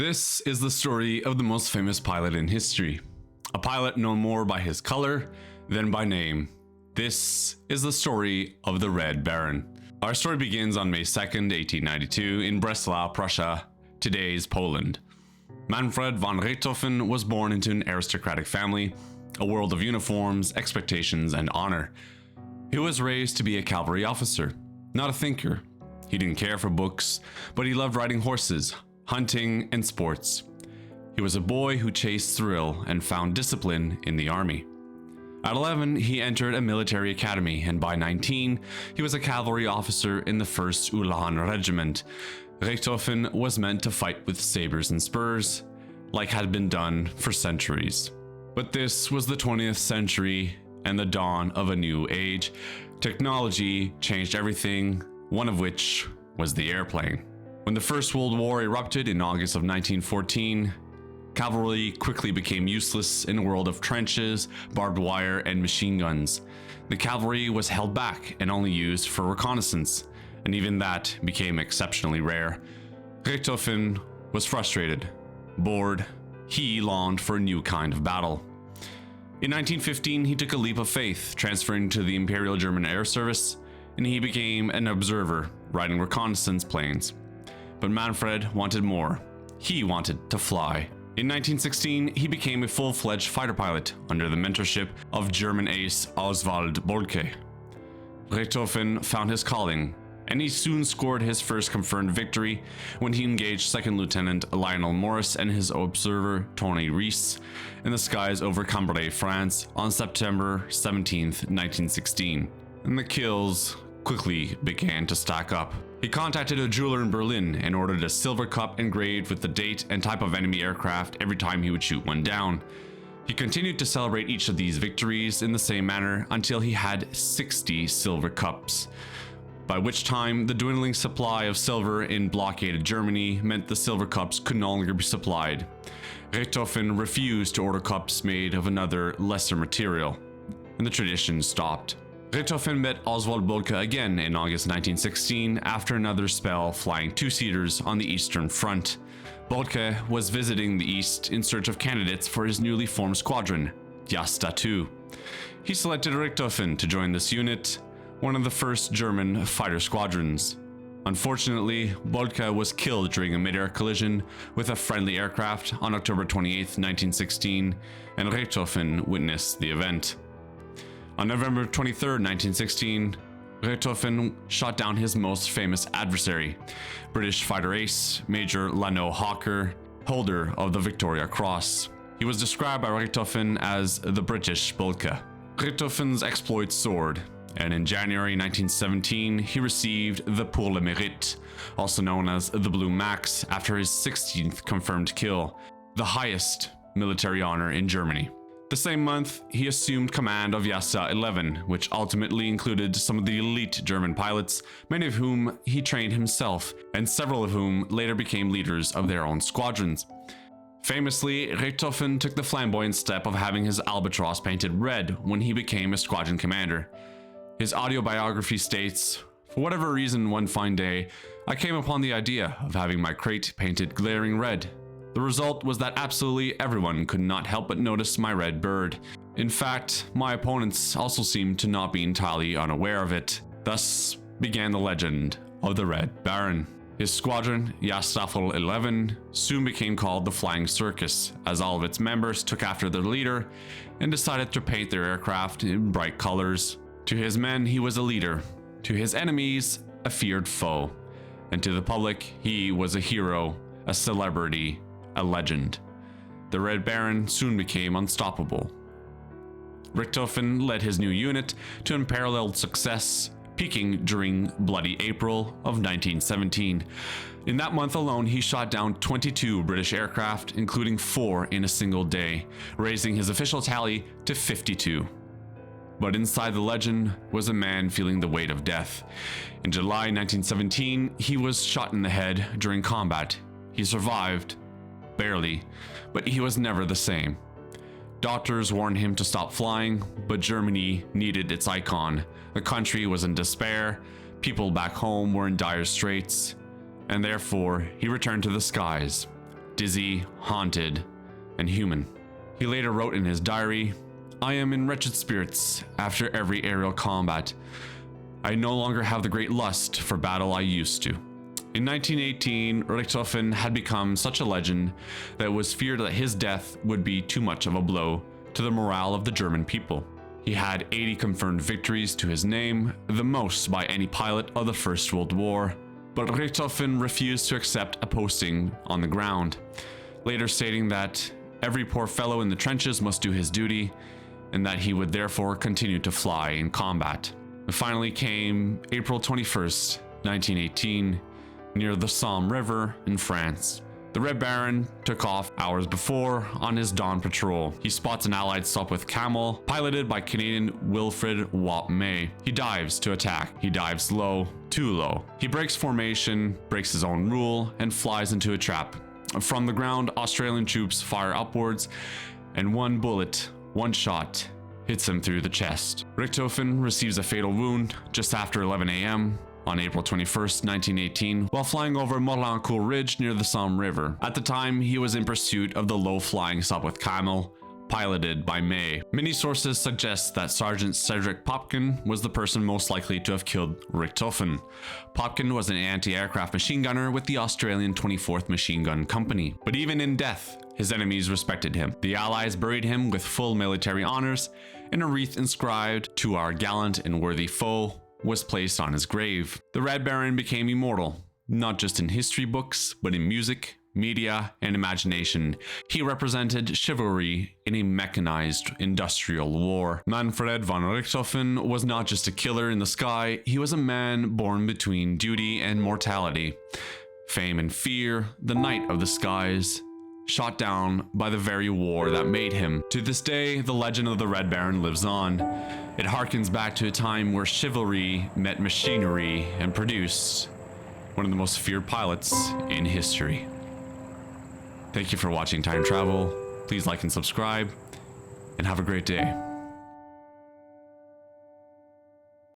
This is the story of the most famous pilot in history. A pilot known more by his color than by name. This is the story of the Red Baron. Our story begins on May 2nd, 1892 in Breslau, Prussia, today's Poland. Manfred von Richthofen was born into an aristocratic family, a world of uniforms, expectations, and honor. He was raised to be a cavalry officer, not a thinker. He didn't care for books, but he loved riding horses, hunting, and sports. He was a boy who chased thrill and found discipline in the army. At 11, he entered a military academy, and by 19, he was a cavalry officer in the 1st Ulan Regiment. Richthofen was meant to fight with sabers and spurs, like had been done for centuries. But this was the 20th century and the dawn of a new age. Technology changed everything, one of which was the airplane. When the First World War erupted in August of 1914, cavalry quickly became useless in a world of trenches, barbed wire, and machine guns. The cavalry was held back and only used for reconnaissance, and even that became exceptionally rare. Richthofen was frustrated, bored. He longed for a new kind of battle. In 1915, he took a leap of faith, transferring to the Imperial German Air Service, and he became an observer, riding reconnaissance planes. But Manfred wanted more. He wanted to fly. In 1916, he became a full-fledged fighter pilot under the mentorship of German ace Oswald Bohlke. Richthofen found his calling, and he soon scored his first confirmed victory when he engaged Second Lieutenant Lionel Morris and his observer Tony Rees in the skies over Cambrai, France on September 17, 1916. And the kills quickly began to stack up. He contacted a jeweler in Berlin and ordered a silver cup engraved with the date and type of enemy aircraft every time he would shoot one down. He continued to celebrate each of these victories in the same manner until he had 60 silver cups, by which time the dwindling supply of silver in blockaded Germany meant the silver cups could no longer be supplied. Richthofen refused to order cups made of another, lesser material, and the tradition stopped. Richthofen met Oswald Bohlke again in August 1916 after another spell flying two-seaters on the Eastern Front. Bohlke was visiting the East in search of candidates for his newly formed squadron, Jasta II. He selected Richthofen to join this unit, one of the first German fighter squadrons. Unfortunately, Bohlke was killed during a mid-air collision with a friendly aircraft on October 28, 1916, and Richthofen witnessed the event. On November 23, 1916, Richthofen shot down his most famous adversary, British fighter ace Major Lano Hawker, holder of the Victoria Cross. He was described by Richthofen as the British Bohlke. Richthofen's exploits soared, and in January 1917, he received the Pour le Mérite, also known as the Blue Max, after his 16th confirmed kill, the highest military honor in Germany. The same month, he assumed command of Jasta 11, which ultimately included some of the elite German pilots, many of whom he trained himself, and several of whom later became leaders of their own squadrons. Famously, Richthofen took the flamboyant step of having his albatross painted red when he became a squadron commander. His autobiography states, "For whatever reason, one fine day, I came upon the idea of having my crate painted glaring red. The result was that absolutely everyone could not help but notice my red bird. In fact, my opponents also seemed to not be entirely unaware of it. Thus began the legend of the Red Baron." His squadron, Jasta 11, soon became called the Flying Circus, as all of its members took after their leader and decided to paint their aircraft in bright colors. To his men, he was a leader. To his enemies, a feared foe. And to the public, he was a hero, a celebrity, a legend. The Red Baron soon became unstoppable. Richthofen led his new unit to unparalleled success, peaking during Bloody April of 1917. In that month alone, he shot down 22 British aircraft, including 4 in a single day, raising his official tally to 52. But inside the legend was a man feeling the weight of death. In July 1917, he was shot in the head during combat. He survived, barely, but he was never the same. Doctors warned him to stop flying, but Germany needed its icon. The country was in despair, people back home were in dire straits, and therefore he returned to the skies, dizzy, haunted, and human. He later wrote in his diary, "I am in wretched spirits after every aerial combat. I no longer have the great lust for battle I used to." In 1918, Richthofen had become such a legend that it was feared that his death would be too much of a blow to the morale of the German people. He had 80 confirmed victories to his name, the most by any pilot of the First World War, but Richthofen refused to accept a posting on the ground, later stating that every poor fellow in the trenches must do his duty, and that he would therefore continue to fly in combat. And finally came April 21st, 1918, near the Somme River in France. The Red Baron took off hours before on his dawn patrol. He spots an Allied Sopwith Camel, piloted by Canadian Wilfred Wap May. He dives to attack. He dives low, too low. He breaks formation, breaks his own rule, and flies into a trap. From the ground, Australian troops fire upwards, and one bullet, one shot, hits him through the chest. Richthofen receives a fatal wound just after 11 a.m. on April 21st, 1918, while flying over Morlancourt Ridge near the Somme River. At the time, he was in pursuit of the low-flying Sopwith Camel, piloted by May. Many sources suggest that Sergeant Cedric Popkin was the person most likely to have killed Richthofen. Popkin was an anti-aircraft machine gunner with the Australian 24th Machine Gun Company, but even in death, his enemies respected him. The Allies buried him with full military honors, and a wreath inscribed, "To our gallant and worthy foe," was placed on his grave. The Red Baron became immortal, not just in history books, but in music, media, and imagination. He represented chivalry in a mechanized industrial war. Manfred von Richthofen was not just a killer in the sky, he was a man born between duty and mortality. Fame and fear, the knight of the skies, shot down by the very war that made him. To this day, the legend of the Red Baron lives on. It harkens back to a time where chivalry met machinery and produced one of the most feared pilots in history. Thank you for watching Time Travel. Please like and subscribe, and have a great day.